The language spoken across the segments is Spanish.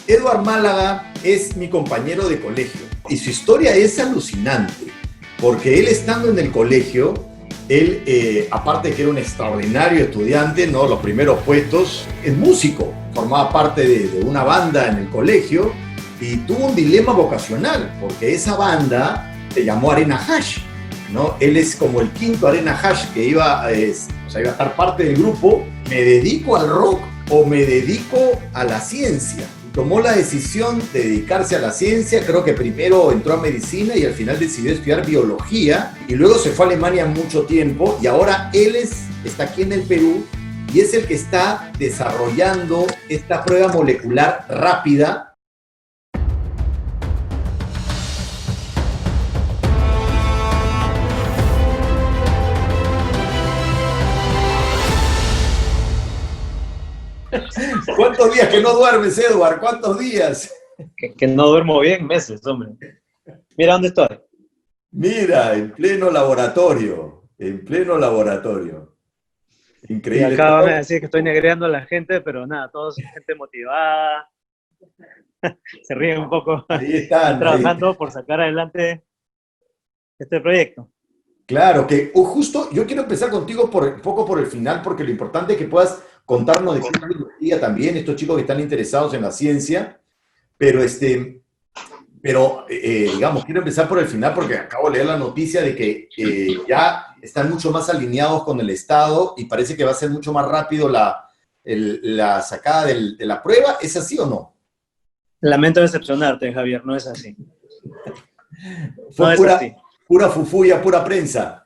Edward Málaga es mi compañero de colegio y su historia es alucinante, porque él estando en el colegio, él, aparte de que era un extraordinario estudiante, ¿no? Los primeros puestos, es músico, formaba parte de una banda en el colegio y tuvo un dilema vocacional, porque esa banda se llamó Arena Hash, ¿no? Él es como el quinto Arena Hash que iba a estar parte del grupo. ¿Me dedico al rock o me dedico a la ciencia? Tomó la decisión de dedicarse a la ciencia, creo que primero entró a medicina y al final decidió estudiar biología y luego se fue a Alemania mucho tiempo y ahora él está aquí en el Perú y es el que está desarrollando esta prueba molecular rápida. ¿Cuántos días que no duermes, Edward? ¿Cuántos días? Que no duermo bien meses, hombre. Mira dónde estoy. Mira, en pleno laboratorio, en pleno laboratorio. Y Increíble. acá van a decir que estoy negreando a la gente, pero nada, todos son gente motivada. Se ríen un poco. Ahí están, trabajando por sacar adelante este proyecto. Claro, que justo yo quiero empezar contigo un poco por el final, porque lo importante es que puedas contarnos de qué es biología también, estos chicos que están interesados en la ciencia, pero, digamos, quiero empezar por el final porque acabo de leer la noticia de que ya están mucho más alineados con el Estado y parece que va a ser mucho más rápido la sacada de la prueba. ¿Es así o no? Lamento decepcionarte, Javier, no es así. Fue no pura, es así. Pura fufuya, pura prensa.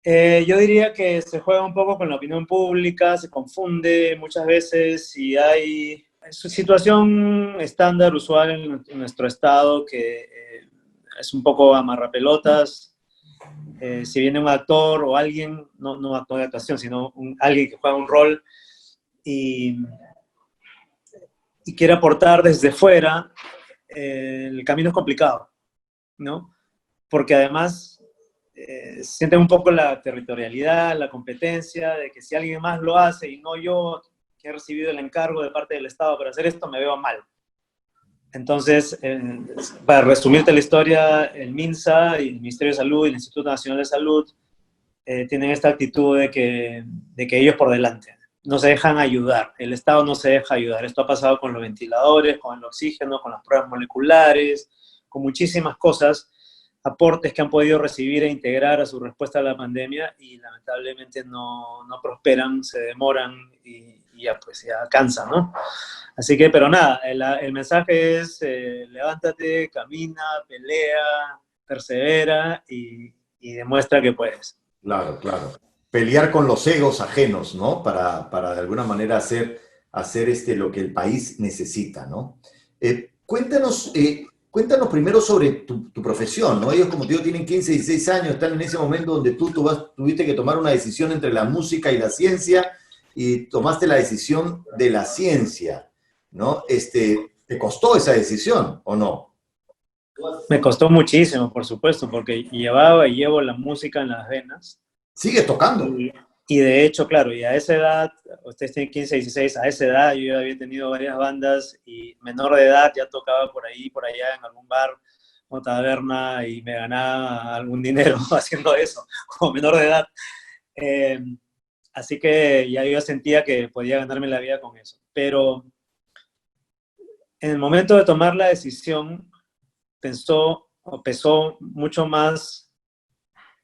Yo diría que se juega un poco con la opinión pública, se confunde muchas veces y hay su situación estándar, usual en nuestro estado, que es un poco amarrapelotas. Si viene un actor o alguien, no actor de actuación, sino alguien que juega un rol y quiere aportar desde fuera, el camino es complicado, ¿no? Porque además sienten un poco la territorialidad, la competencia, de que si alguien más lo hace y no yo, que he recibido el encargo de parte del Estado para hacer esto, me veo mal. Entonces, para resumirte la historia, el MINSA y el Ministerio de Salud y el Instituto Nacional de Salud tienen esta actitud de que ellos por delante no se dejan ayudar, el Estado no se deja ayudar. Esto ha pasado con los ventiladores, con el oxígeno, con las pruebas moleculares, con muchísimas cosas, aportes que han podido recibir e integrar a su respuesta a la pandemia y lamentablemente no prosperan, se demoran y ya pues ya cansan, ¿no? Así que, pero nada, el mensaje es levántate, camina, pelea, persevera y demuestra que puedes. Claro, claro. Pelear con los egos ajenos, ¿no? Para de alguna manera hacer lo que el país necesita, ¿no? Cuéntanos primero sobre tu profesión, ¿no? Ellos, como te digo, tienen 15, 16 años, están en ese momento donde tú tuviste que tomar una decisión entre la música y la ciencia y tomaste la decisión de la ciencia, ¿no? ¿Te costó esa decisión o no? Me costó muchísimo, por supuesto, porque llevaba y llevo la música en las venas. ¿Sigues tocando? Y de hecho, claro, y a esa edad, ustedes tienen 15, 16, a esa edad yo ya había tenido varias bandas y menor de edad ya tocaba por ahí, por allá en algún bar o taberna y me ganaba algún dinero haciendo eso, como menor de edad. Así que ya yo sentía que podía ganarme la vida con eso. Pero en el momento de tomar la decisión, pesó mucho más.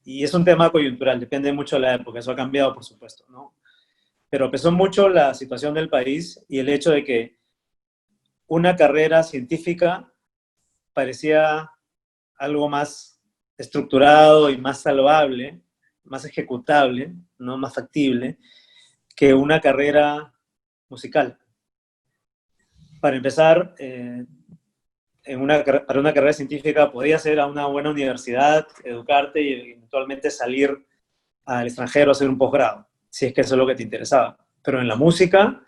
Y es un tema coyuntural, depende mucho de la época, eso ha cambiado, por supuesto, ¿no? Pero pesó mucho la situación del país y el hecho de que una carrera científica parecía algo más estructurado y más salvable, más ejecutable, ¿no? Más factible, que una carrera musical. Para empezar, para una carrera científica podías ir a una buena universidad, educarte y eventualmente salir al extranjero a hacer un posgrado, si es que eso es lo que te interesaba. Pero en la música,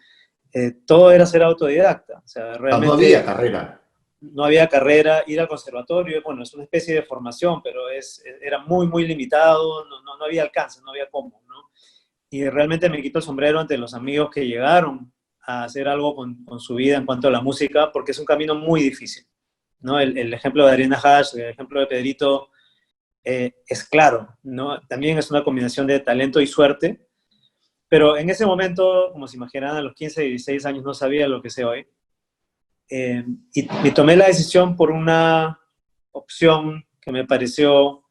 todo era ser autodidacta. O sea, realmente no había carrera. No había carrera, ir al conservatorio, bueno, es una especie de formación, pero era muy, muy limitado, no había alcance, no había cómo, ¿no? Y realmente me quito el sombrero ante los amigos que llegaron a hacer algo con su vida en cuanto a la música, porque es un camino muy difícil, ¿no? El ejemplo de Ariana Hash, el ejemplo de Pedrito, es claro, ¿no? También es una combinación de talento y suerte, pero en ese momento, como se imaginarán, a los 15 y 16 años no sabía lo que sé hoy. Y tomé la decisión por una opción que me pareció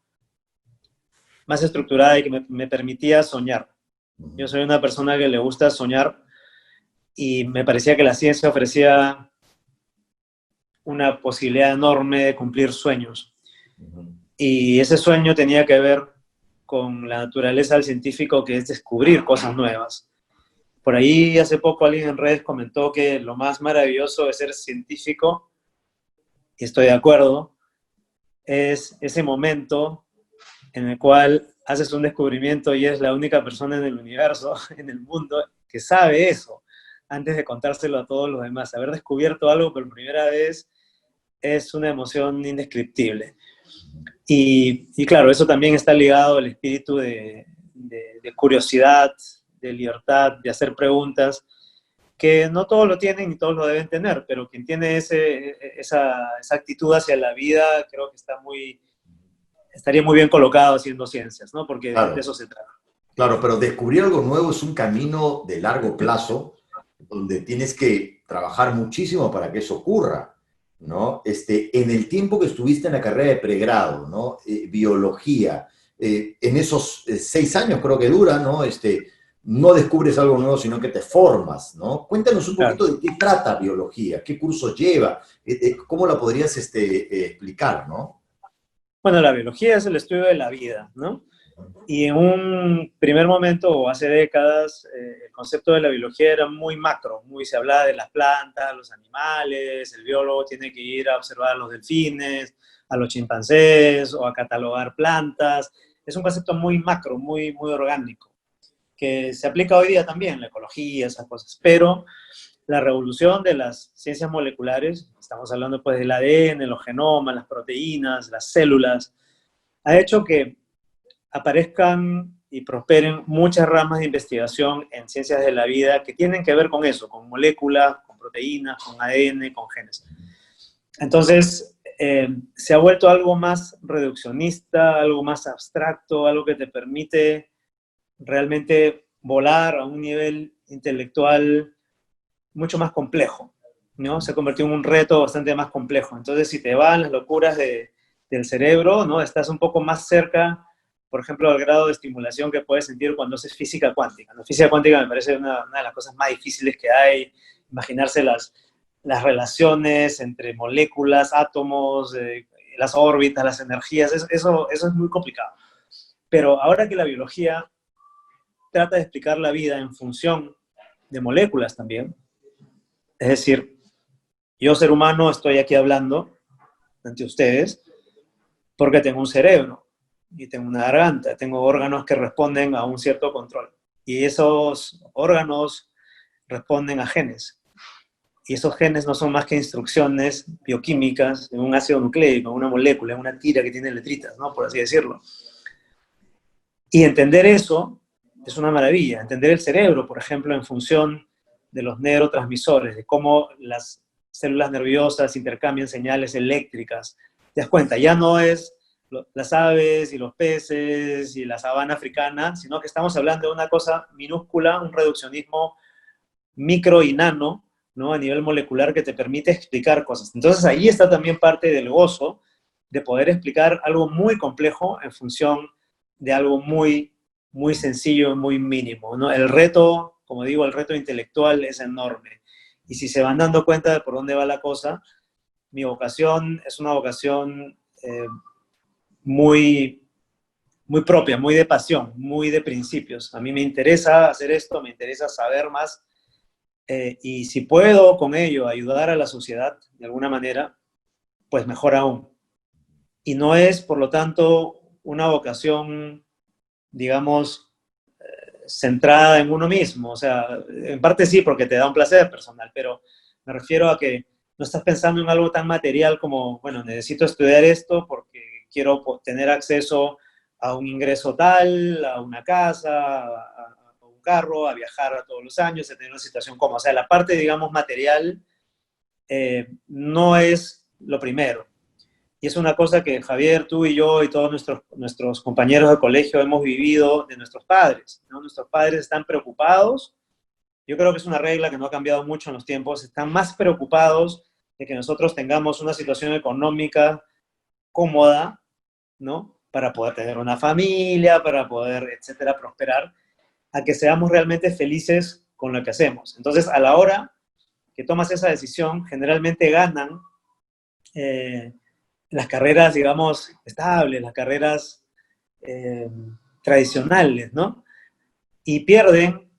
más estructurada y que me permitía soñar. Yo soy una persona que le gusta soñar y me parecía que la ciencia ofrecía una posibilidad enorme de cumplir sueños. Y ese sueño tenía que ver con la naturaleza del científico, que es descubrir cosas nuevas. Por ahí hace poco alguien en redes comentó que lo más maravilloso de ser científico, y estoy de acuerdo, es ese momento en el cual haces un descubrimiento y es la única persona en el universo, en el mundo, que sabe eso, antes de contárselo a todos los demás. Haber descubierto algo por primera vez es una emoción indescriptible. Y claro, eso también está ligado al espíritu de curiosidad, de libertad, de hacer preguntas, que no todos lo tienen y todos lo deben tener, pero quien tiene esa actitud hacia la vida, creo que estaría muy bien colocado haciendo ciencias, ¿no? Porque Claro, de eso se trata. claro, pero descubrir algo nuevo es un camino de largo plazo, donde tienes que trabajar muchísimo para que eso ocurra, ¿no? En el tiempo que estuviste en la carrera de pregrado, ¿no? Biología, en esos 6 años creo que dura, ¿no? No descubres algo nuevo, sino que te formas, ¿no? Cuéntanos un Claro. poquito de qué trata biología, qué cursos lleva, cómo la podrías explicar, ¿no? Bueno, la biología es el estudio de la vida, ¿no? Y en un primer momento, o hace décadas, el concepto de la biología era muy macro, se hablaba de las plantas, los animales, el biólogo tiene que ir a observar a los delfines, a los chimpancés, o a catalogar plantas. Es un concepto muy macro, muy orgánico, que se aplica hoy día también, la ecología, esas cosas. Pero la revolución de las ciencias moleculares, estamos hablando pues del ADN, los genomas, las proteínas, las células, ha hecho que aparezcan y prosperen muchas ramas de investigación en ciencias de la vida que tienen que ver con eso, con moléculas, con proteínas, con ADN, con genes. Entonces, se ha vuelto algo más reduccionista, algo más abstracto, algo que te permite realmente volar a un nivel intelectual mucho más complejo, ¿no? Se ha convertido en un reto bastante más complejo. Entonces, si te van las locuras del cerebro, ¿no? Estás un poco más cerca, por ejemplo, al grado de estimulación que puedes sentir cuando haces física cuántica. La física cuántica me parece una de las cosas más difíciles que hay, imaginarse las relaciones entre moléculas, átomos, las órbitas, las energías, eso es muy complicado. Pero ahora que la biología trata de explicar la vida en función de moléculas también, es decir, yo ser humano estoy aquí hablando ante ustedes porque tengo un cerebro y tengo una garganta, tengo órganos que responden a un cierto control. Y esos órganos responden a genes. Y esos genes no son más que instrucciones bioquímicas en un ácido nucleico, en una molécula, en una tira que tiene letritas, ¿no? Por así decirlo. Y entender eso es una maravilla. Entender el cerebro, por ejemplo, en función de los neurotransmisores, de cómo las células nerviosas intercambian señales eléctricas. Te das cuenta, ya no es las aves y los peces y la sabana africana, sino que estamos hablando de una cosa minúscula, un reduccionismo micro y nano, ¿no? A nivel molecular, que te permite explicar cosas. Entonces ahí está también parte del gozo de poder explicar algo muy complejo en función de algo muy sencillo, muy mínimo, ¿no? El reto, como digo, el reto intelectual es enorme. Y si se van dando cuenta de por dónde va la cosa, mi vocación es una vocación muy, muy propia, muy de pasión, muy de principios. A mí me interesa hacer esto, me interesa saber más, y si puedo con ello ayudar a la sociedad de alguna manera, pues mejor aún. Y no es, por lo tanto, una vocación, digamos, centrada en uno mismo. O sea, en parte sí, porque te da un placer personal, pero me refiero a que no estás pensando en algo tan material como, bueno, necesito estudiar esto porque quiero tener acceso a un ingreso tal, a una casa, a un carro, a viajar a todos los años, a tener una situación cómoda. O sea, la parte, digamos, material no es lo primero. Y es una cosa que Javier, tú y yo y todos nuestros compañeros de colegio hemos vivido de nuestros padres, ¿no? Nuestros padres están preocupados. Yo creo que es una regla que no ha cambiado mucho en los tiempos. Están más preocupados de que nosotros tengamos una situación económica cómoda, ¿no? Para poder tener una familia, para poder, etcétera, prosperar, a que seamos realmente felices con lo que hacemos. Entonces, a la hora que tomas esa decisión, generalmente ganan las carreras, digamos, estables, las carreras tradicionales, ¿no? Y pierden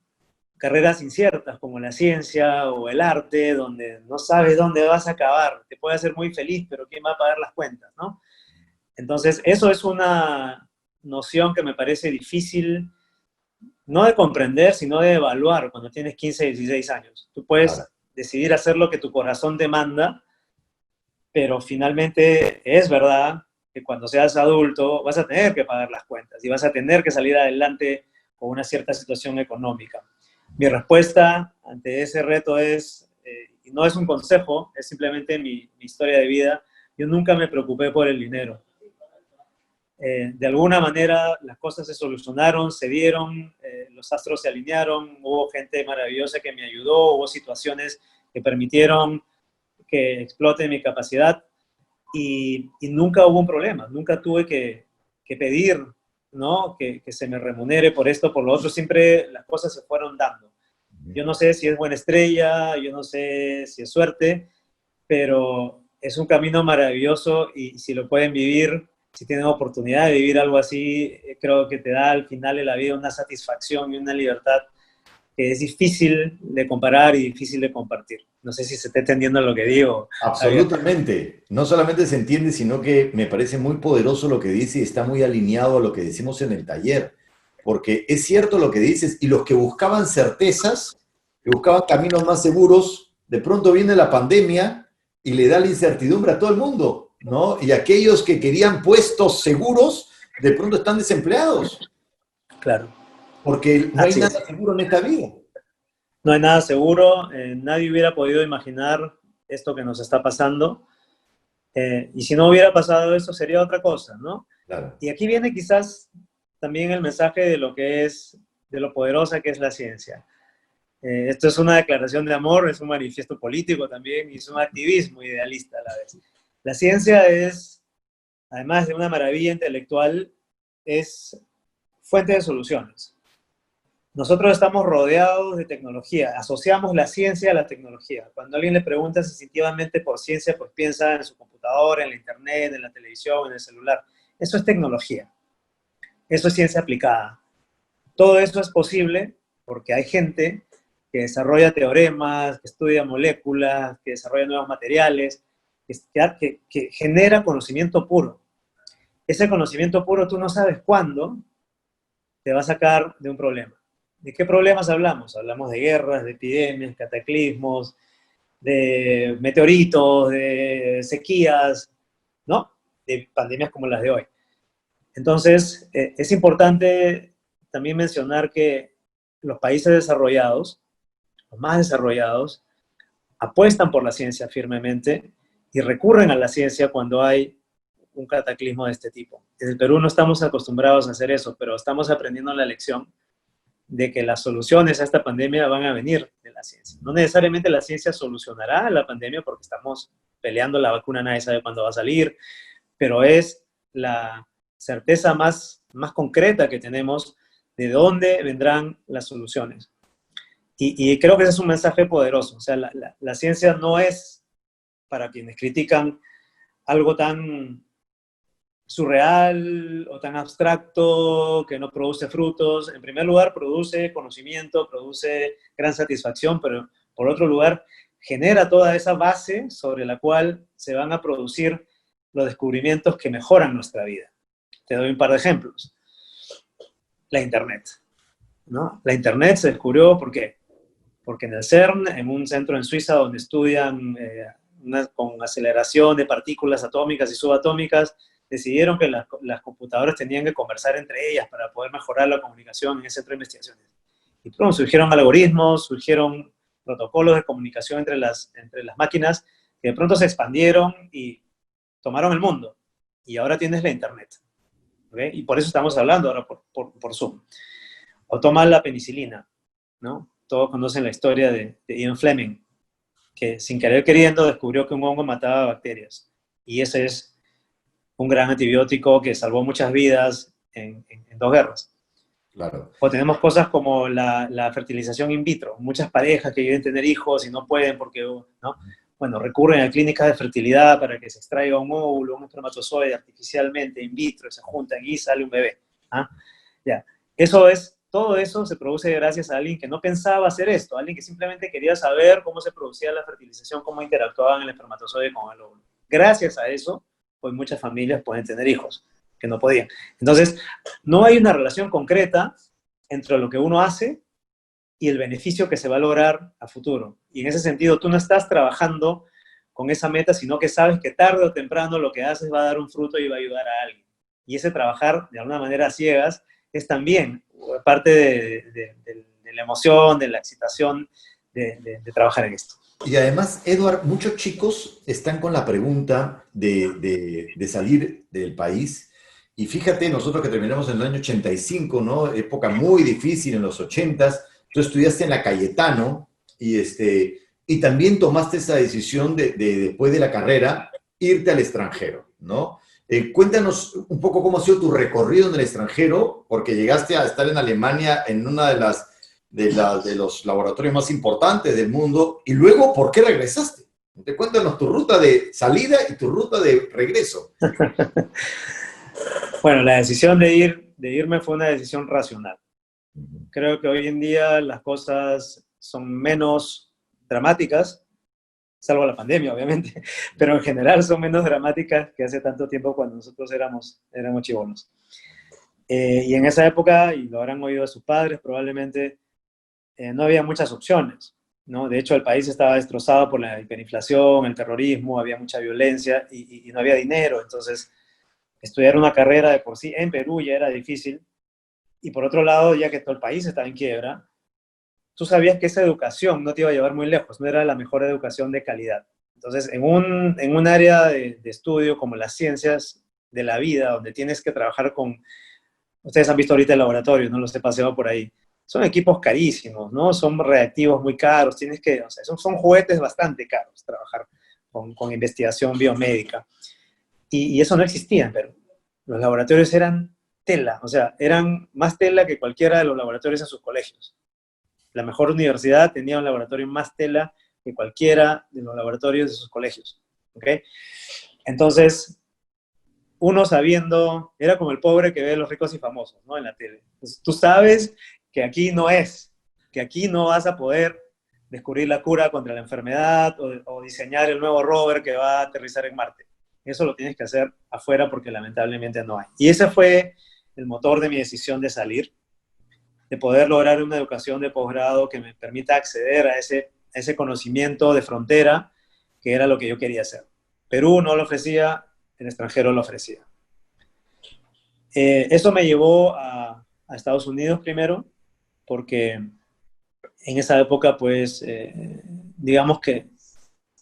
carreras inciertas como la ciencia o el arte, donde no sabes dónde vas a acabar. Te puede hacer muy feliz, pero ¿quién va a pagar las cuentas, no? Entonces, eso es una noción que me parece difícil, no de comprender, sino de evaluar cuando tienes 15, 16 años. Tú puedes Claro. decidir hacer lo que tu corazón demanda, pero finalmente es verdad que cuando seas adulto vas a tener que pagar las cuentas y vas a tener que salir adelante con una cierta situación económica. Mi respuesta ante ese reto es, y no es un consejo, es simplemente mi historia de vida, yo nunca me preocupé por el dinero. De alguna manera las cosas se solucionaron, se dieron, los astros se alinearon, hubo gente maravillosa que me ayudó, hubo situaciones que permitieron que explote mi capacidad y nunca hubo un problema, nunca tuve que pedir, ¿no? Que se me remunere por esto, por lo otro, siempre las cosas se fueron dando. Yo no sé si es buena estrella, yo no sé si es suerte, pero es un camino maravilloso y si lo pueden vivir, si tienen oportunidad de vivir algo así, creo que te da al final de la vida una satisfacción y una libertad que es difícil de comparar y difícil de compartir. No sé si se está entendiendo lo que digo, Javier. Absolutamente. No solamente se entiende, sino que me parece muy poderoso lo que dice y está muy alineado a lo que decimos en el taller. Porque es cierto lo que dices, y los que buscaban certezas, que buscaban caminos más seguros, de pronto viene la pandemia y le da la incertidumbre a todo el mundo, ¿no? Y aquellos que querían puestos seguros, de pronto están desempleados, Claro, porque no hay así nada es. seguro en esta vida. No hay nada seguro, nadie hubiera podido imaginar esto que nos está pasando, y si no hubiera pasado eso sería otra cosa, ¿no? Claro. Y aquí viene quizás también el mensaje de lo que es, de lo poderosa que es la ciencia. Esto es una declaración de amor, es un manifiesto político también y es un activismo idealista a la vez. La ciencia es, además de una maravilla intelectual, es fuente de soluciones. Nosotros estamos rodeados de tecnología, asociamos la ciencia a la tecnología. Cuando alguien le pregunta sensitivamente por ciencia, pues piensa en su computadora, en la internet, en la televisión, en el celular. Eso es tecnología, eso es ciencia aplicada. Todo esto es posible porque hay gente que desarrolla teoremas, que estudia moléculas, que desarrolla nuevos materiales, que genera conocimiento puro. Ese conocimiento puro tú no sabes cuándo te va a sacar de un problema. ¿De qué problemas hablamos? Hablamos de guerras, de epidemias, cataclismos, de meteoritos, de sequías, ¿no? De pandemias como las de hoy. Entonces, es importante también mencionar que los países desarrollados, los más desarrollados, apuestan por la ciencia firmemente y recurren a la ciencia cuando hay un cataclismo de este tipo. En el Perú no estamos acostumbrados a hacer eso, pero estamos aprendiendo la lección de que las soluciones a esta pandemia van a venir de la ciencia. No necesariamente la ciencia solucionará la pandemia porque estamos peleando la vacuna, nadie sabe cuándo va a salir, pero es la certeza más concreta que tenemos de dónde vendrán las soluciones. Y creo que ese es un mensaje poderoso. O sea, la ciencia no es, para quienes critican, algo tan surreal o tan abstracto que no produce frutos. En primer lugar, produce conocimiento, produce gran satisfacción, pero por otro lugar, genera toda esa base sobre la cual se van a producir los descubrimientos que mejoran nuestra vida. Te doy un par de ejemplos. La Internet, ¿no? La Internet se descubrió, ¿por qué? Porque en el CERN, en un centro en Suiza donde estudian con aceleración de partículas atómicas y subatómicas, decidieron que las computadoras tenían que conversar entre ellas para poder mejorar la comunicación en ese centro de investigaciones. Y pronto surgieron algoritmos, surgieron protocolos de comunicación entre las máquinas que de pronto se expandieron y tomaron el mundo. Y ahora tienes la Internet. ¿Okay? Y por eso estamos hablando ahora por Zoom. O toma la penicilina, ¿no? Todos conocen la historia de Ian Fleming, que sin querer queriendo descubrió que un hongo mataba bacterias. Y ese es un gran antibiótico que salvó muchas vidas en dos guerras. Claro. O tenemos cosas como la fertilización in vitro. Muchas parejas que quieren tener hijos y no pueden porque, ¿no? Bueno, recurren a clínicas de fertilidad para que se extraiga un óvulo, un espermatozoide artificialmente in vitro, se juntan y sale un bebé. ¿Ah? Ya. Todo eso se produce gracias a alguien que no pensaba hacer esto, alguien que simplemente quería saber cómo se producía la fertilización, cómo interactuaban el espermatozoide con el óvulo. Gracias a eso, pues muchas familias pueden tener hijos que no podían. Entonces, no hay una relación concreta entre lo que uno hace y el beneficio que se va a lograr a futuro. Y en ese sentido, tú no estás trabajando con esa meta, sino que sabes que tarde o temprano lo que haces va a dar un fruto y va a ayudar a alguien. Y ese trabajar de alguna manera a ciegas es también parte de la emoción, de la excitación de trabajar en esto. Y además, Edward, muchos chicos están con la pregunta de salir del país. Y fíjate, nosotros que terminamos en el año 85, ¿no? Época muy difícil en los 80s. Tú estudiaste en la Cayetano y también tomaste esa decisión después de la carrera, irte al extranjero, ¿no? Cuéntanos un poco cómo ha sido tu recorrido en el extranjero, porque llegaste a estar en Alemania en una de los laboratorios más importantes del mundo, y luego, ¿por qué regresaste? Cuéntanos tu ruta de salida y tu ruta de regreso. Bueno, la decisión de irme fue una decisión racional. Creo que hoy en día las cosas son menos dramáticas, salvo la pandemia, obviamente, pero en general son menos dramáticas que hace tanto tiempo cuando nosotros éramos chibolos. Y en esa época, y lo habrán oído de sus padres probablemente, no había muchas opciones, ¿no? De hecho, el país estaba destrozado por la hiperinflación, el terrorismo, había mucha violencia y no había dinero. Entonces, estudiar una carrera de por sí en Perú ya era difícil. Y por otro lado, ya que todo el país estaba en quiebra, tú sabías que esa educación no te iba a llevar muy lejos, no era la mejor educación de calidad. Entonces, en un área de estudio como las ciencias de la vida, donde tienes que trabajar con, ustedes han visto ahorita el laboratorio, no los he paseado por ahí, son equipos carísimos, ¿no? Son reactivos muy caros, tienes que, o sea, son juguetes bastante caros trabajar con investigación biomédica. Y eso no existía en Perú. Los laboratorios eran tela, o sea, eran más tela que cualquiera de los laboratorios en sus colegios. La mejor universidad tenía un laboratorio más tela que cualquiera de los laboratorios de sus colegios. ¿Ok? Entonces, uno sabiendo, era como el pobre que ve a los ricos y famosos, ¿no? En la tele. Entonces, tú sabes que aquí no es, que aquí no vas a poder descubrir la cura contra la enfermedad o diseñar el nuevo rover que va a aterrizar en Marte. Eso lo tienes que hacer afuera porque lamentablemente no hay. Y ese fue el motor de mi decisión de salir, de poder lograr una educación de posgrado que me permita acceder a ese conocimiento de frontera, que era lo que yo quería hacer. Perú no lo ofrecía, el extranjero lo ofrecía. Eso me llevó a Estados Unidos primero, porque en esa época, pues, digamos que,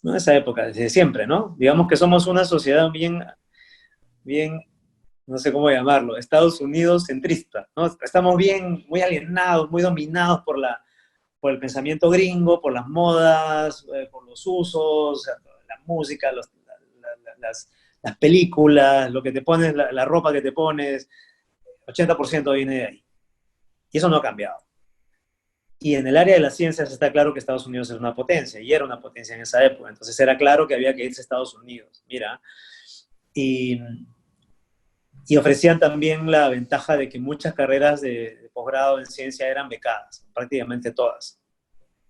no en esa época, desde siempre, ¿no? Digamos que somos una sociedad bien, no sé cómo llamarlo, Estados Unidos centrista, ¿no? Estamos muy alienados, muy dominados por el pensamiento gringo, por las modas, por los usos, la música, las películas, lo que te pones, la ropa que te pones, 80% viene de ahí. Y eso no ha cambiado. Y en el área de las ciencias está claro que Estados Unidos es una potencia, y era una potencia en esa época. Entonces era claro que había que irse a Estados Unidos. Mira, y ofrecían también la ventaja de que muchas carreras de posgrado en ciencia eran becadas, prácticamente todas.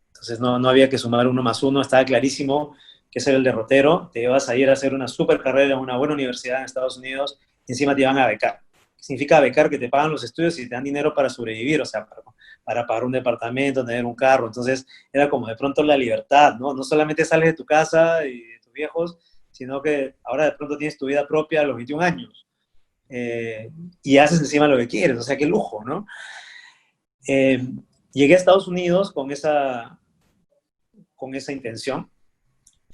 Entonces no había que sumar 1+1, estaba clarísimo que ese era el derrotero, te ibas a ir a hacer una super carrera en una buena universidad en Estados Unidos y encima te iban a becar. Significa becar que te pagan los estudios y te dan dinero para sobrevivir, o sea, para pagar un departamento, tener un carro. Entonces era como de pronto la libertad, ¿no? No solamente sales de tu casa y de tus viejos, sino que ahora de pronto tienes tu vida propia a los 21 años. Y haces encima lo que quieres, o sea, qué lujo, ¿no? Llegué a Estados Unidos con esa intención,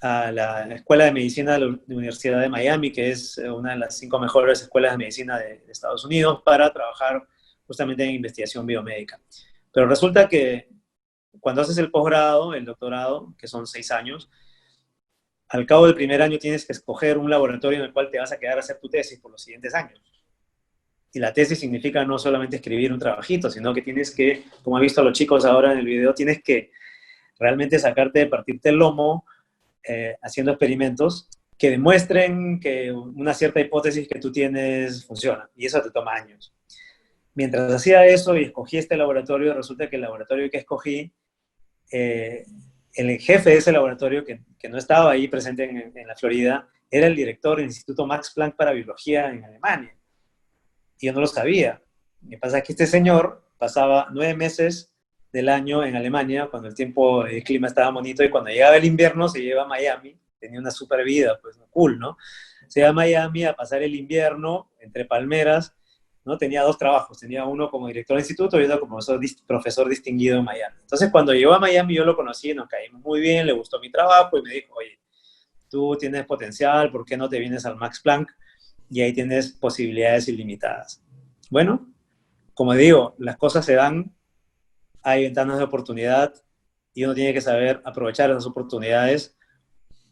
a la Escuela de Medicina de la Universidad de Miami, que es una de las 5 mejores escuelas de medicina de Estados Unidos, para trabajar justamente en investigación biomédica. Pero resulta que cuando haces el posgrado, el doctorado, que son 6 años, al cabo del primer año tienes que escoger un laboratorio en el cual te vas a quedar a hacer tu tesis por los siguientes años. Y la tesis significa no solamente escribir un trabajito, sino que tienes que, como han visto los chicos ahora en el video, tienes que realmente partirte el lomo, haciendo experimentos que demuestren que una cierta hipótesis que tú tienes funciona. Y eso te toma años. Mientras hacía eso y escogí este laboratorio, resulta que el laboratorio que escogí, el jefe de ese laboratorio, que no estaba ahí presente en la Florida, era el director del Instituto Max Planck para Biología en Alemania. Y yo no lo sabía. Lo que pasa es que este señor pasaba 9 meses del año en Alemania, cuando el clima estaba bonito, y cuando llegaba el invierno se iba a Miami, tenía una super vida, pues cool, ¿no? Se iba a Miami a pasar el invierno entre palmeras, ¿no? Tenía 2 trabajos, tenía uno como director del instituto y otro como profesor distinguido en Miami. Entonces cuando llegó a Miami yo lo conocí, nos caímos muy bien, le gustó mi trabajo y me dijo, oye, tú tienes potencial, ¿por qué no te vienes al Max Planck? Y ahí tienes posibilidades ilimitadas. Bueno, como digo, las cosas se dan, hay ventanas de oportunidad y uno tiene que saber aprovechar esas oportunidades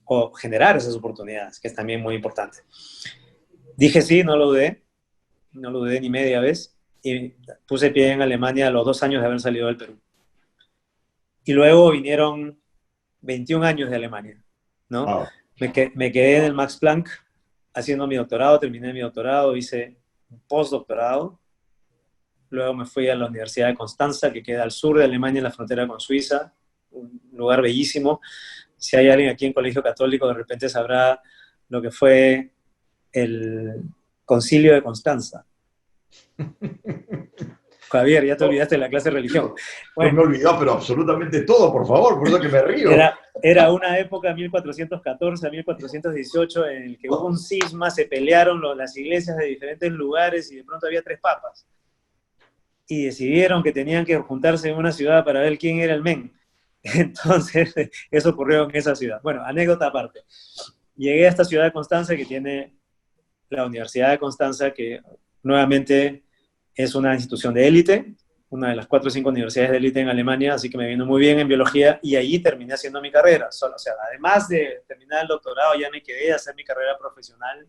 o generar esas oportunidades, que es también muy importante. Dije sí, no lo dudé ni media vez, y puse pie en Alemania a los 2 años de haber salido del Perú. Y luego vinieron 21 años de Alemania, ¿no? Wow. Me quedé en el Max Planck haciendo mi doctorado, terminé mi doctorado, hice un postdoctorado. Luego me fui a la Universidad de Constanza, que queda al sur de Alemania, en la frontera con Suiza, un lugar bellísimo. Si hay alguien aquí en Colegio Católico, de repente sabrá lo que fue el Concilio de Constanza. Javier, ya te olvidaste de la clase de religión. Bueno, no me he olvidado, pero absolutamente todo, por favor, por eso que me río. Era una época, 1414 a 1418, en el que hubo un cisma, se pelearon las iglesias de diferentes lugares y de pronto había 3 papas. Y decidieron que tenían que juntarse en una ciudad para ver quién era el men. Entonces, eso ocurrió en esa ciudad. Bueno, anécdota aparte. Llegué a esta ciudad de Constanza, que tiene la Universidad de Constanza, que nuevamente es una institución de élite, una de las 4 o 5 universidades de élite en Alemania, así que me vino muy bien en biología, y allí terminé haciendo mi carrera. O sea, además de terminar el doctorado, ya me quedé a hacer mi carrera profesional.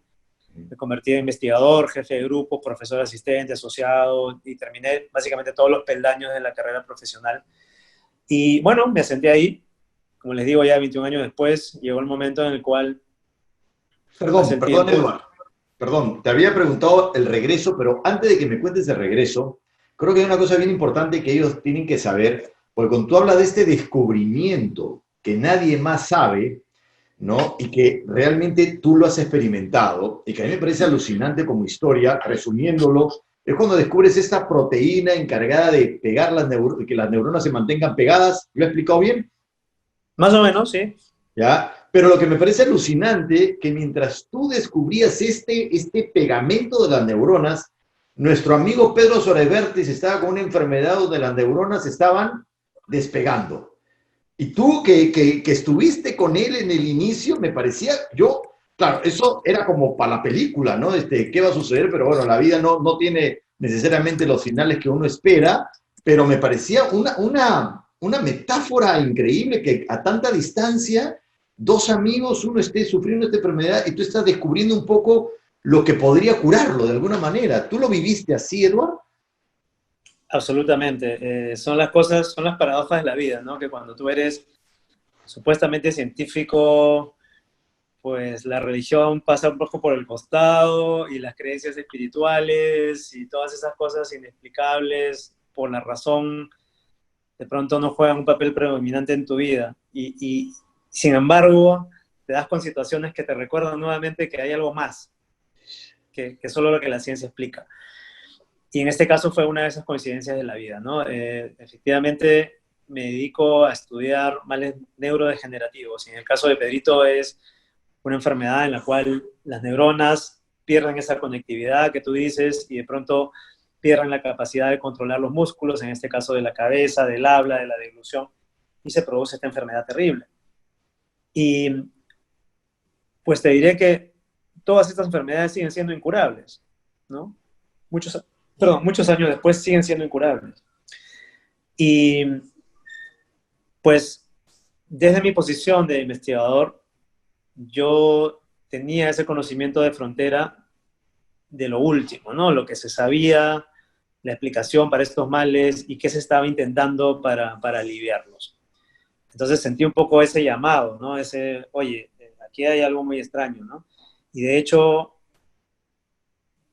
Me convertí en investigador, jefe de grupo, profesor asistente, asociado, y terminé básicamente todos los peldaños de la carrera profesional. Y bueno, me asenté ahí. Como les digo, ya 21 años después, llegó el momento en el cual... Perdón, Eduardo. Perdón, te había preguntado el regreso, pero antes de que me cuentes el regreso, creo que hay una cosa bien importante que ellos tienen que saber, porque cuando tú hablas de este descubrimiento que nadie más sabe, ¿no? Y que realmente tú lo has experimentado, y que a mí me parece alucinante como historia, resumiéndolo, es cuando descubres esta proteína encargada de pegar que las neuronas se mantengan pegadas. ¿Lo he explicado bien? Más o menos, sí. ¿Ya? Pero lo que me parece alucinante, que mientras tú descubrías este pegamento de las neuronas, nuestro amigo Pedro Sorevertes estaba con una enfermedad donde las neuronas estaban despegando. Y tú que estuviste con él en el inicio, me parecía, claro, eso era como para la película, ¿no? ¿Qué va a suceder? Pero bueno, la vida no tiene necesariamente los finales que uno espera, pero me parecía una metáfora increíble que a tanta distancia, 2 amigos, uno esté sufriendo esta enfermedad y tú estás descubriendo un poco lo que podría curarlo de alguna manera. ¿Tú lo viviste así, Eduardo? Absolutamente. Son las paradojas de la vida, ¿no? Que cuando tú eres supuestamente científico, pues la religión pasa un poco por el costado y las creencias espirituales y todas esas cosas inexplicables por la razón de pronto no juegan un papel predominante en tu vida. Y sin embargo, te das con situaciones que te recuerdan nuevamente que hay algo más que solo lo que la ciencia explica. Y en este caso fue una de esas coincidencias de la vida, ¿no? Efectivamente, me dedico a estudiar males neurodegenerativos. Y en el caso de Pedrito es una enfermedad en la cual las neuronas pierden esa conectividad que tú dices y de pronto pierden la capacidad de controlar los músculos, en este caso de la cabeza, del habla, de la deglución, y se produce esta enfermedad terrible. Y pues te diré que todas estas enfermedades siguen siendo incurables, ¿no? Muchos años después siguen siendo incurables. Y pues desde mi posición de investigador, yo tenía ese conocimiento de frontera de lo último, ¿no? Lo que se sabía, la explicación para estos males y qué se estaba intentando para aliviarlos. Entonces sentí un poco ese llamado, ¿no? Ese, oye, aquí hay algo muy extraño, ¿no? Y de hecho,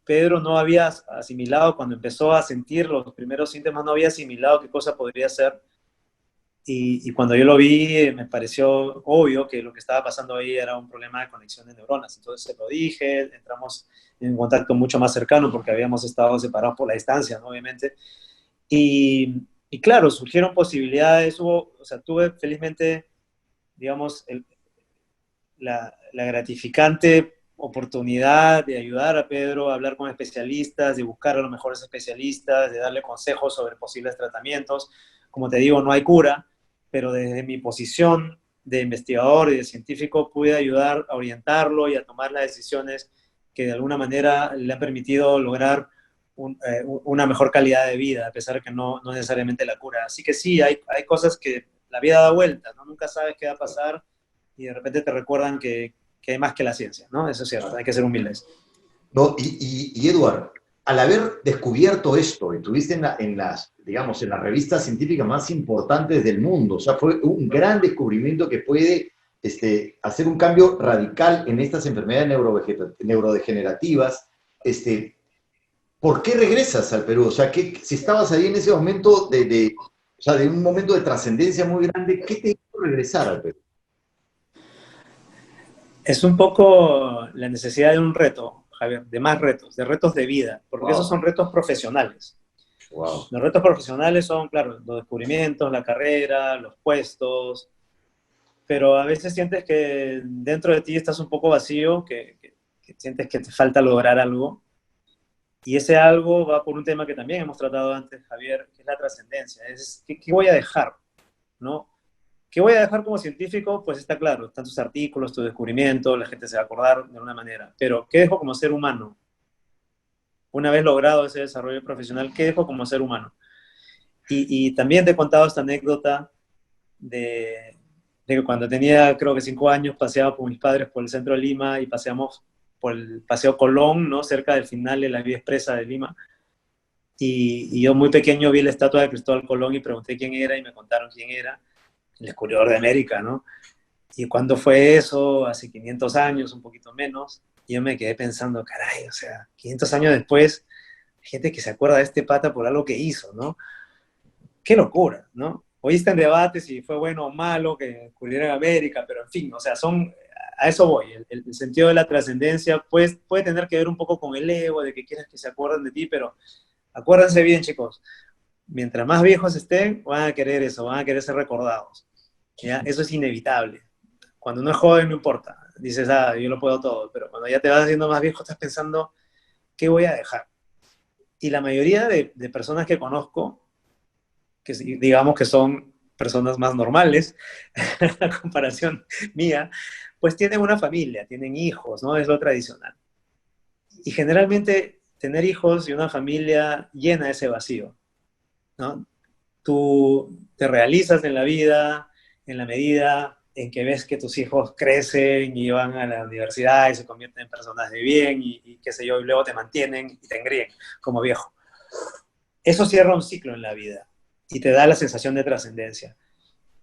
Pedro no había asimilado, cuando empezó a sentir los primeros síntomas, no había asimilado qué cosa podría ser. Y cuando yo lo vi, me pareció obvio que lo que estaba pasando ahí era un problema de conexión de neuronas. Entonces se lo dije, entramos en contacto mucho más cercano porque habíamos estado separados por la distancia, ¿no? Obviamente. Y claro, surgieron posibilidades, o sea, tuve felizmente, digamos, la gratificante oportunidad de ayudar a Pedro a hablar con especialistas, de buscar a los mejores especialistas, de darle consejos sobre posibles tratamientos. Como te digo, no hay cura, pero desde mi posición de investigador y de científico pude ayudar a orientarlo y a tomar las decisiones que de alguna manera le han permitido lograr una mejor calidad de vida, a pesar de que no necesariamente la cura. Así que sí, hay cosas que la vida da vueltas, ¿no? Nunca sabes qué va a pasar y de repente te recuerdan que hay más que la ciencia, ¿no? Eso es cierto, hay que ser humildes. No, Edward, al haber descubierto esto, estuviste digamos, en las revistas científicas más importantes del mundo, o sea, fue un gran descubrimiento que puede hacer un cambio radical en estas enfermedades neurodegenerativas. ¿Por qué regresas al Perú? O sea, si estabas ahí en ese momento o sea, de un momento de trascendencia muy grande, ¿qué te hizo regresar al Perú? Es un poco la necesidad de un reto, Javier, de más retos, de retos de vida, porque Wow. esos son retos profesionales. Wow. Los retos profesionales son, claro, los descubrimientos, la carrera, los puestos, pero a veces sientes que dentro de ti estás un poco vacío, que sientes que te falta lograr algo, y ese algo va por un tema que también hemos tratado antes, Javier, que es la trascendencia. ¿Qué voy a dejar? ¿No? ¿Qué voy a dejar como científico? Pues está claro, están tus artículos, tu descubrimiento, la gente se va a acordar de alguna manera. Pero, ¿qué dejo como ser humano? Una vez logrado ese desarrollo profesional, ¿qué dejo como ser humano? Y también te he contado esta anécdota de que cuando tenía, creo que 5 años, paseaba con mis padres por el centro de Lima y paseamos por el Paseo Colón, ¿no? Cerca del final de la vía expresa de Lima. Y yo muy pequeño vi la estatua de Cristóbal Colón y pregunté quién era y me contaron quién era, el descubridor de América, ¿no? ¿Y cuándo fue eso? Hace 500 años, un poquito menos. Y yo me quedé pensando, caray, o sea, 500 años después, hay gente que se acuerda de este pata por algo que hizo, ¿no? Qué locura, ¿no? Hoy está en debate si fue bueno o malo que descubriera en América, pero en fin, o sea, a eso voy. El sentido de la trascendencia pues, puede tener que ver un poco con el ego, de que quieras que se acuerden de ti, pero acuérdense bien, chicos, mientras más viejos estén, van a querer eso, van a querer ser recordados. ¿Ya? Eso es inevitable. Cuando uno es joven no importa, dices, yo lo puedo todo, pero cuando ya te vas haciendo más viejo estás pensando, ¿qué voy a dejar? Y la mayoría de personas que conozco, que digamos que son personas más normales, a comparación mía, pues tienen una familia, tienen hijos, ¿no? Es lo tradicional. Y generalmente tener hijos y una familia llena ese vacío, ¿no? Tú te realizas en la vida en la medida en que ves que tus hijos crecen y van a la universidad y se convierten en personas de bien y qué sé yo, y luego te mantienen y te engríen como viejo. Eso cierra un ciclo en la vida y te da la sensación de trascendencia.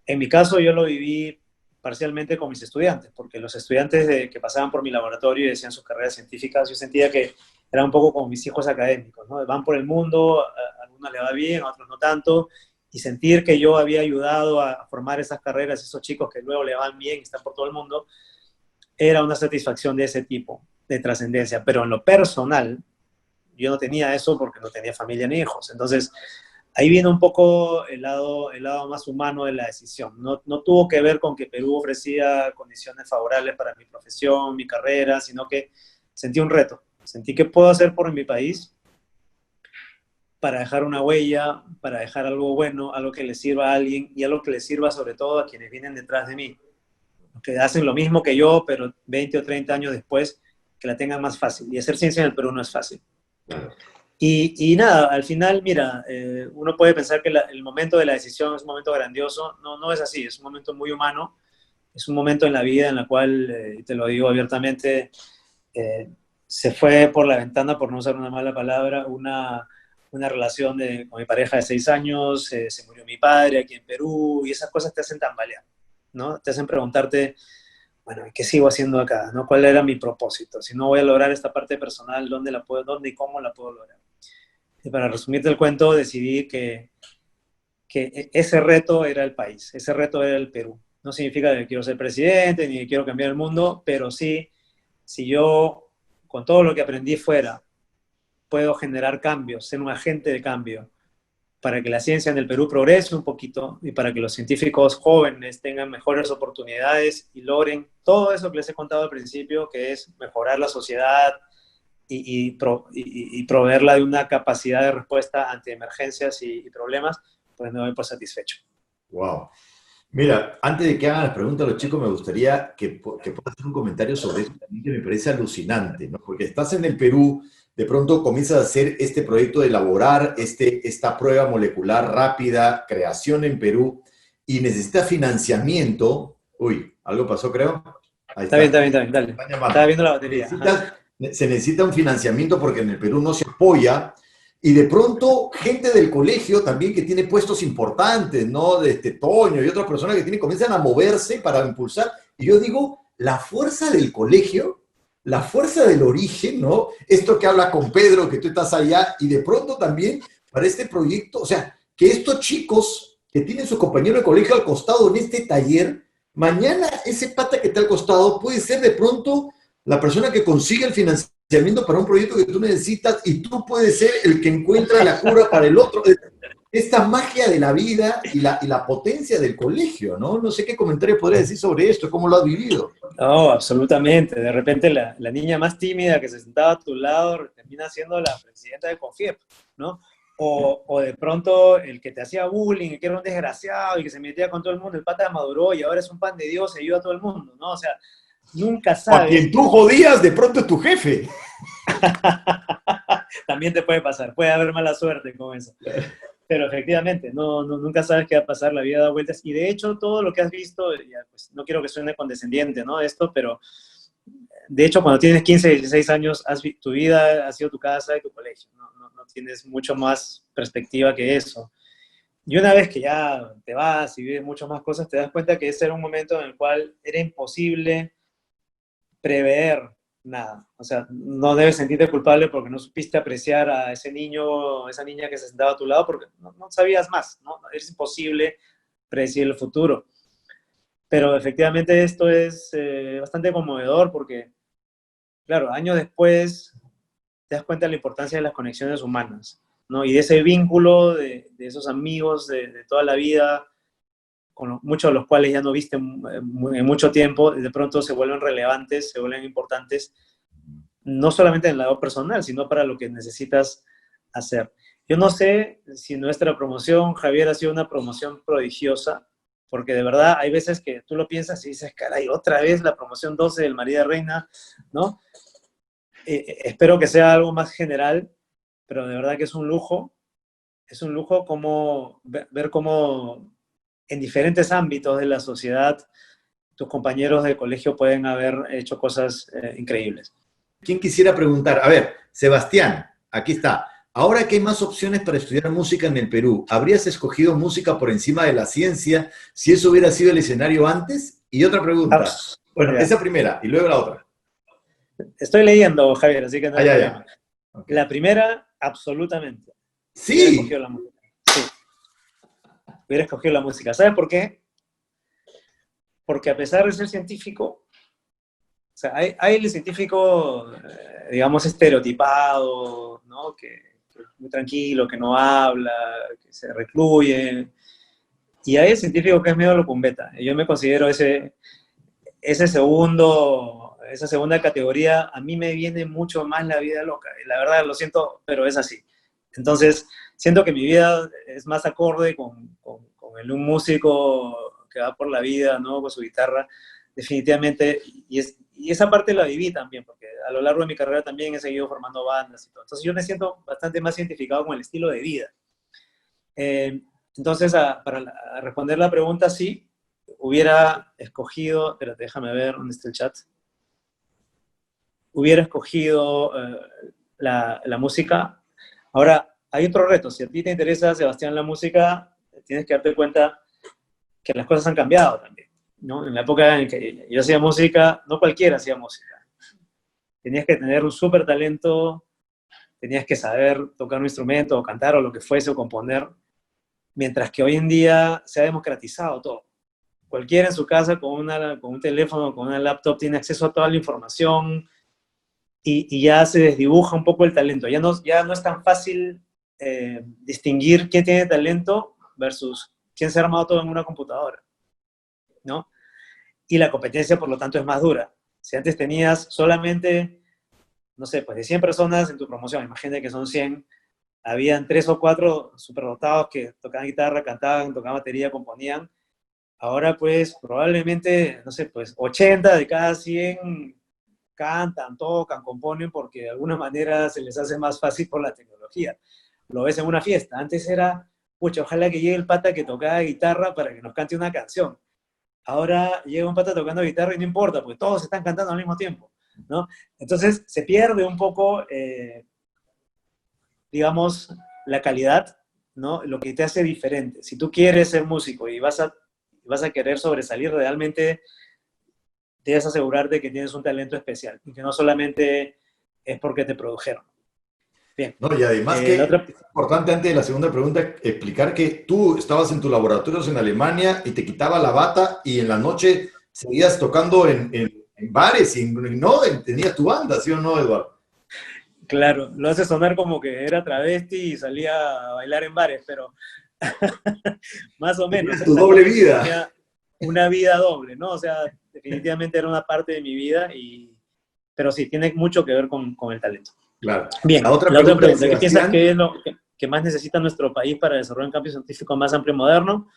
En mi caso, yo lo viví parcialmente con mis estudiantes, porque los estudiantes que pasaban por mi laboratorio y decían sus carreras científicas, yo sentía que era un poco como mis hijos académicos, ¿no? Van por el mundo, a algunos le va bien, a otros no tanto, y sentir que yo había ayudado a formar esas carreras, esos chicos que luego le van bien y están por todo el mundo, era una satisfacción de ese tipo, de trascendencia. Pero en lo personal, yo no tenía eso porque no tenía familia ni hijos. Entonces, ahí viene un poco el lado más humano de la decisión. No tuvo que ver con que Perú ofrecía condiciones favorables para mi profesión, mi carrera, sino que sentí un reto. Sentí que puedo hacer por mi país para dejar una huella, para dejar algo bueno, algo que le sirva a alguien y algo que le sirva sobre todo a quienes vienen detrás de mí, que hacen lo mismo que yo, pero 20 o 30 años después, que la tengan más fácil. Y hacer ciencia en el Perú no es fácil. Y nada, al final, mira, uno puede pensar que el momento de la decisión es un momento grandioso. No, no es así, es un momento muy humano. Es un momento en la vida en la cual, te lo digo abiertamente, eh, se fue por la ventana, por no usar una mala palabra, una relación con mi pareja de 6 años, se murió mi padre aquí en Perú, y esas cosas te hacen tambalear, ¿no? Te hacen preguntarte, bueno, ¿qué sigo haciendo acá? ¿No? ¿Cuál era mi propósito? Si no voy a lograr esta parte personal, ¿dónde y cómo la puedo lograr? Y para resumirte el cuento, decidí que ese reto era el país, ese reto era el Perú. No significa que quiero ser presidente ni que quiero cambiar el mundo, pero sí, si yo, con todo lo que aprendí fuera, puedo generar cambios, ser un agente de cambio, para que la ciencia en el Perú progrese un poquito y para que los científicos jóvenes tengan mejores oportunidades y logren todo eso que les he contado al principio, que es mejorar la sociedad y proveerla de una capacidad de respuesta ante emergencias y problemas, pues me doy por satisfecho. Wow. Mira, antes de que hagan las preguntas a los chicos, me gustaría que puedas hacer un comentario sobre eso también, que me parece alucinante, ¿no? Porque estás en el Perú, de pronto comienzas a hacer este proyecto de elaborar esta prueba molecular rápida, creación en Perú, y necesitas financiamiento. Uy, algo pasó, creo. Ahí Está bien, está. está bien, está bien, dale. Están llamando. Estaba viendo la batería. Se necesita un financiamiento porque en el Perú no se apoya. Y de pronto, gente del colegio también que tiene puestos importantes, ¿no? De Toño y otras personas que comienzan a moverse para impulsar. Y yo digo, la fuerza del colegio, la fuerza del origen, ¿no? Esto que habla con Pedro, que tú estás allá, y de pronto también para este proyecto, o sea, que estos chicos que tienen su compañero de colegio al costado en este taller, mañana ese pata que está al costado puede ser de pronto la persona que consigue el financiamiento para un proyecto que tú necesitas y tú puedes ser el que encuentra la cura para el otro. Esta magia de la vida y la potencia del colegio, ¿no? No sé qué comentario podrías decir sobre esto, cómo lo has vivido. No, absolutamente. De repente la niña más tímida que se sentaba a tu lado termina siendo la presidenta de CONFIEP, ¿no? O de pronto el que te hacía bullying, el que era un desgraciado y que se metía con todo el mundo, el pata maduró y ahora es un pan de Dios y ayuda a todo el mundo, ¿no? O sea, nunca O a sabes. quien tú jodías, de pronto es tu jefe. También te puede pasar, puede haber mala suerte con eso. Pero efectivamente, nunca sabes qué va a pasar, la vida da vueltas. Y de hecho, todo lo que has visto, ya, pues, no quiero que suene condescendiente, ¿no? Esto, pero de hecho, cuando tienes 15, 16 años, tu vida ha sido tu casa y tu colegio. No tienes mucho más perspectiva que eso. Y una vez que ya te vas y vives muchas más cosas, te das cuenta que ese era un momento en el cual era imposible prever nada. O sea, no debes sentirte culpable porque no supiste apreciar a ese niño o esa niña que se sentaba a tu lado porque no sabías más, ¿no? Es imposible predecir el futuro. Pero efectivamente esto es bastante conmovedor porque, claro, años después te das cuenta de la importancia de las conexiones humanas, ¿no? Y de ese vínculo de esos amigos de toda la vida, muchos de los cuales ya no viste en mucho tiempo, de pronto se vuelven relevantes, se vuelven importantes, no solamente en el lado personal, sino para lo que necesitas hacer. Yo no sé si nuestra promoción, Javier, ha sido una promoción prodigiosa, porque de verdad hay veces que tú lo piensas y dices, caray, otra vez la promoción 12 del María Reina, ¿no? Espero que sea algo más general, pero de verdad que es un lujo como ver cómo en diferentes ámbitos de la sociedad tus compañeros de colegio pueden haber hecho cosas increíbles. ¿Quién quisiera preguntar? A ver, Sebastián, aquí está. Ahora que hay más opciones para estudiar música en el Perú, ¿habrías escogido música por encima de la ciencia si eso hubiera sido el escenario antes? Y otra pregunta. Bueno, ya. esa primera y luego la otra. Estoy leyendo, Javier, así que no hay problema. Okay. La primera, absolutamente. Sí. Hubiera escogido la música. Sí. Hubiera escogido la música. ¿Sabes por qué? Porque a pesar de ser científico, o sea, hay el científico, digamos, estereotipado, ¿no? Que es muy tranquilo, que no habla, que se recluye. Y hay el científico que es medio locumbeta. Yo me considero esa segunda categoría. A mí me viene mucho más la vida loca. Y la verdad, lo siento, pero es así. Entonces, siento que mi vida es más acorde con el un músico que va por la vida, ¿no? Con su guitarra, definitivamente, y esa parte la viví también, porque a lo largo de mi carrera también he seguido formando bandas y todo. Entonces yo me siento bastante más identificado con el estilo de vida. Eh, entonces, para responder la pregunta, sí, hubiera escogido, espérate, déjame ver dónde está el chat, hubiera escogido la música. Ahora, hay otro reto, si a ti te interesa, Sebastián, la música, tienes que darte cuenta que las cosas han cambiado también, ¿no? En la época en que yo hacía música, no cualquiera hacía música. Tenías que tener un súper talento, tenías que saber tocar un instrumento o cantar o lo que fuese o componer, mientras que hoy en día se ha democratizado todo. Cualquiera en su casa con un teléfono, con una laptop, tiene acceso a toda la información y ya se desdibuja un poco el talento. Ya no es tan fácil distinguir quién tiene talento versus quién se ha armado todo en una computadora, ¿no? Y la competencia, por lo tanto, es más dura. Si antes tenías solamente, no sé, pues de 100 personas en tu promoción, imagínate que son 100, habían 3 o 4 superdotados que tocaban guitarra, cantaban, tocaban batería, componían. Ahora, pues, probablemente, no sé, pues 80 de cada 100 cantan, tocan, componen, porque de alguna manera se les hace más fácil por la tecnología. Lo ves en una fiesta. Antes era, pucha, ojalá que llegue el pata que tocaba guitarra para que nos cante una canción. Ahora llega un pata tocando guitarra y no importa, porque todos están cantando al mismo tiempo, ¿no? Entonces se pierde un poco, digamos, la calidad, ¿no? Lo que te hace diferente. Si tú quieres ser músico y vas a querer sobresalir, realmente debes asegurarte que tienes un talento especial y que no solamente es porque te produjeron. Bien. No, y además que es importante, antes de la segunda pregunta, explicar que tú estabas en tus laboratorios en Alemania y te quitaba la bata y en la noche seguías tocando en bares y no tenías tu banda, ¿sí o no, Eduardo? Claro, lo hace sonar como que era travesti y salía a bailar en bares, pero más o menos. Tenías tu doble vida. Tenía una vida doble, ¿no? O sea, definitivamente era una parte de mi vida, pero sí, tiene mucho que ver con el talento. Claro. Bien, la otra pregunta, es, ¿qué piensas que es lo que más necesita nuestro país para desarrollar un cambio científico más amplio y moderno?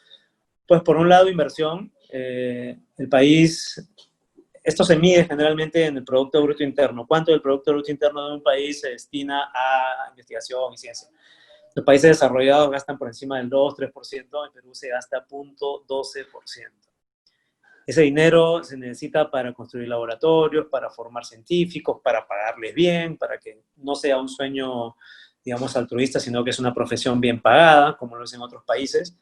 Pues por un lado, inversión. El país, esto se mide generalmente en el Producto Bruto Interno. ¿Cuánto del Producto Bruto Interno de un país se destina a investigación y ciencia? Los países desarrollados gastan por encima del 2-3%, en Perú se gasta 0.12%. Ese dinero se necesita para construir laboratorios, para formar científicos, para pagarles bien, para que no sea un sueño, digamos, altruista, sino que es una profesión bien pagada, como lo es en otros países.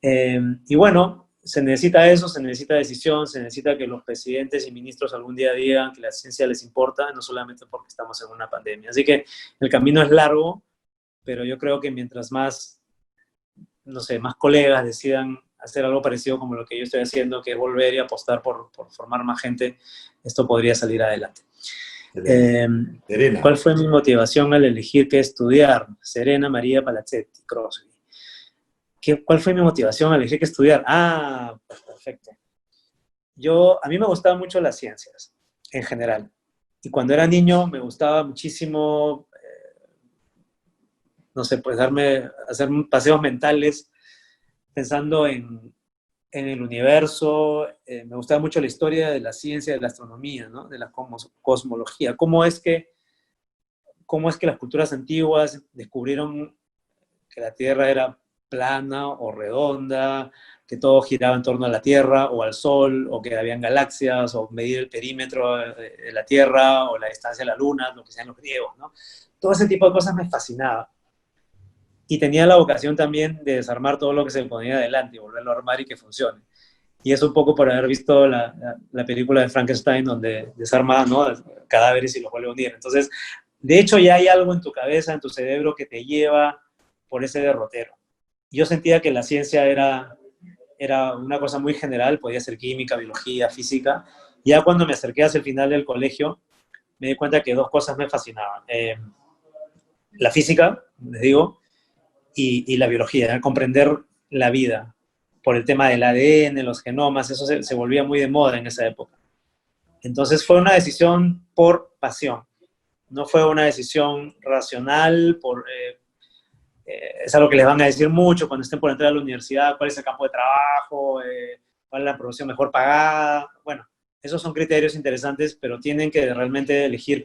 Y bueno, se necesita eso, se necesita decisión, se necesita que los presidentes y ministros algún día digan que la ciencia les importa, no solamente porque estamos en una pandemia. Así que el camino es largo, pero yo creo que mientras más, no sé, más colegas decidan hacer algo parecido como lo que yo estoy haciendo, que es volver y apostar por formar más gente, esto podría salir adelante. Serena. ¿Cuál fue mi motivación al elegir qué estudiar? Serena María Palazzetti, Crosby. ¿Cuál fue mi motivación al elegir qué estudiar? Ah, pues perfecto. A mí me gustaban mucho las ciencias, en general. Y cuando era niño me gustaba muchísimo, no sé, pues hacer paseos mentales pensando en el universo. Me gustaba mucho la historia de la ciencia, de la astronomía, ¿no? De la cosmología. ¿Cómo es que las culturas antiguas descubrieron que la Tierra era plana o redonda, que todo giraba en torno a la Tierra o al Sol, o que habían galaxias, o medir el perímetro de la Tierra, o la distancia a la Luna, lo que sean los griegos, ¿no? Todo ese tipo de cosas me fascinaba. Y tenía la vocación también de desarmar todo lo que se ponía adelante y volverlo a armar y que funcione. Y es un poco por haber visto la película de Frankenstein, donde desarma, ¿no?, cadáveres y los vuelve a unir. Entonces, de hecho, ya hay algo en tu cabeza, en tu cerebro, que te lleva por ese derrotero. Yo sentía que la ciencia era una cosa muy general, podía ser química, biología, física. Ya cuando me acerqué hacia el final del colegio, me di cuenta que dos cosas me fascinaban. La física, les digo, y la biología, comprender la vida, por el tema del ADN, los genomas, eso se volvía muy de moda en esa época. Entonces fue una decisión por pasión, no fue una decisión racional, es algo que les van a decir mucho cuando estén por entrar a la universidad, cuál es el campo de trabajo, cuál es la profesión mejor pagada. Bueno, esos son criterios interesantes, pero tienen que realmente elegir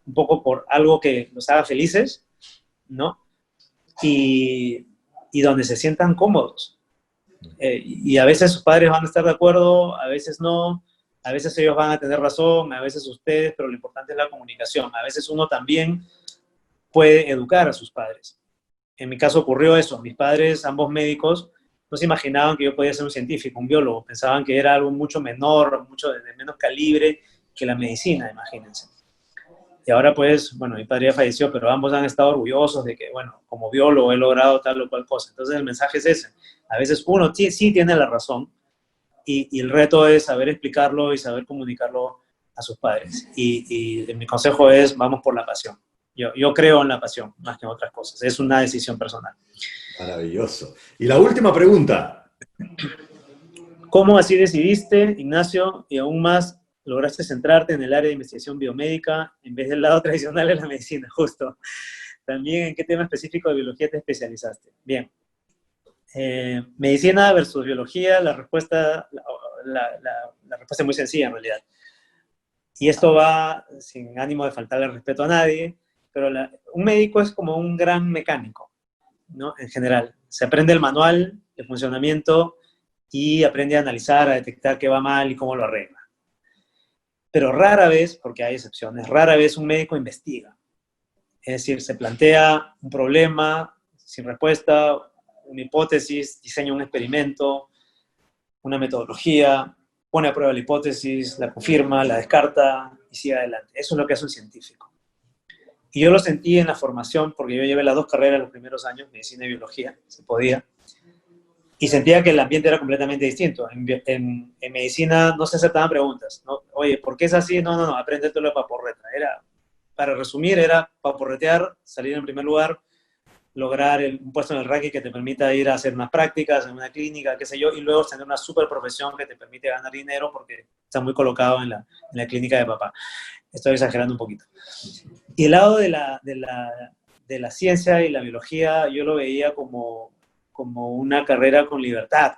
un poco por algo que los haga felices, ¿no? Y donde se sientan cómodos. Y a veces sus padres van a estar de acuerdo, a veces no, a veces ellos van a tener razón, a veces ustedes, pero lo importante es la comunicación. A veces uno también puede educar a sus padres. En mi caso ocurrió eso. Mis padres, ambos médicos, no se imaginaban que yo podía ser un científico, un biólogo. Pensaban que era algo mucho menor, mucho de menos calibre que la medicina, imagínense. Y ahora pues, bueno, mi padre ya falleció, pero ambos han estado orgullosos de que, bueno, como biólogo he logrado tal o cual cosa. Entonces el mensaje es ese. A veces uno sí tiene la razón y el reto es saber explicarlo y saber comunicarlo a sus padres. Y mi consejo es, vamos por la pasión. Yo creo en la pasión más que en otras cosas. Es una decisión personal. Maravilloso. Y la última pregunta. ¿Cómo así decidiste, Ignacio, y aún más lograste centrarte en el área de investigación biomédica en vez del lado tradicional de la medicina, justo? También, ¿en qué tema específico de biología te especializaste? Bien. Medicina versus biología, la respuesta es muy sencilla en realidad. Y esto va sin ánimo de faltarle respeto a nadie, pero un médico es como un gran mecánico, ¿no? En general. Se aprende el manual de funcionamiento y aprende a analizar, a detectar qué va mal y cómo lo arregla. Pero rara vez, porque hay excepciones, rara vez un médico investiga. Es decir, se plantea un problema sin respuesta, una hipótesis, diseña un experimento, una metodología, pone a prueba la hipótesis, la confirma, la descarta y sigue adelante. Eso es lo que hace un científico. Y yo lo sentí en la formación, porque yo llevé las dos carreras los primeros años, medicina y biología, se podía, y sentía que el ambiente era completamente distinto. En medicina no se aceptaban preguntas, ¿no? Oye, ¿por qué es así? No, apréndetelo de paporreta. Para resumir, era paporretear, salir en primer lugar, lograr un puesto en el ranking que te permita ir a hacer unas prácticas en una clínica, qué sé yo, y luego tener una super profesión que te permite ganar dinero porque estás muy colocado en la clínica de papá. Estoy exagerando un poquito. Y el lado de la ciencia y la biología yo lo veía como una carrera con libertad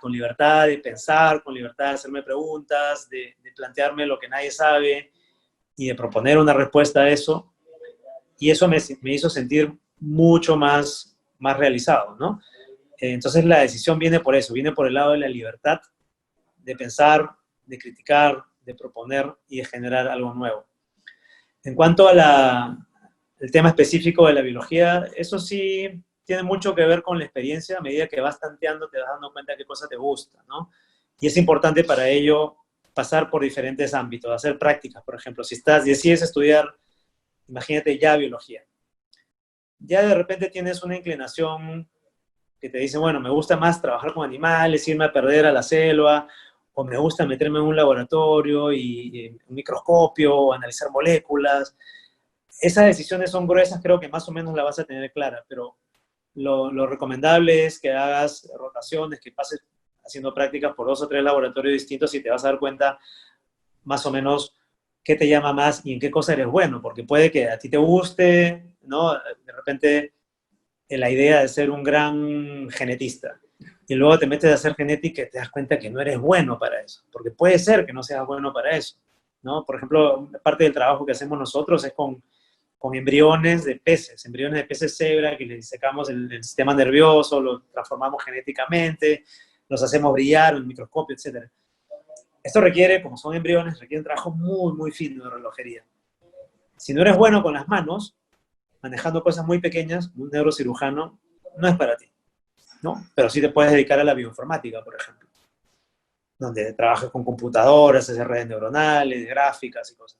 de pensar, con libertad de hacerme preguntas, de plantearme lo que nadie sabe y de proponer una respuesta a eso. Y eso me hizo sentir mucho más realizado, ¿no? Entonces la decisión viene por eso, viene por el lado de la libertad de pensar, de criticar, de proponer y de generar algo nuevo. En cuanto a el tema específico de la biología, eso sí tiene mucho que ver con la experiencia. A medida que vas tanteando, te vas dando cuenta de qué cosa te gusta, ¿no? Y es importante para ello pasar por diferentes ámbitos, hacer prácticas, por ejemplo. Si decides estudiar, imagínate ya biología. Ya de repente tienes una inclinación que te dice, bueno, me gusta más trabajar con animales, irme a perder a la selva, o me gusta meterme en un laboratorio y un microscopio, o analizar moléculas. Esas decisiones son gruesas, creo que más o menos la vas a tener clara, pero lo recomendable es que hagas rotaciones, que pases haciendo prácticas por 2 o 3 laboratorios distintos y te vas a dar cuenta más o menos qué te llama más y en qué cosa eres bueno, porque puede que a ti te guste, ¿no? De repente la idea de ser un gran genetista y luego te metes a hacer genética y te das cuenta que no eres bueno para eso, porque puede ser que no seas bueno para eso, ¿no? Por ejemplo, parte del trabajo que hacemos nosotros es con embriones de peces cebra, que les disecamos el sistema nervioso, los transformamos genéticamente, los hacemos brillar en el microscopio, etc. Esto requiere, como son embriones, requiere un trabajo muy, muy fino de relojería. Si no eres bueno con las manos, manejando cosas muy pequeñas, un neurocirujano no es para ti, ¿no? Pero sí te puedes dedicar a la bioinformática, por ejemplo, donde trabajas con computadoras, haces redes neuronales, gráficas y cosas.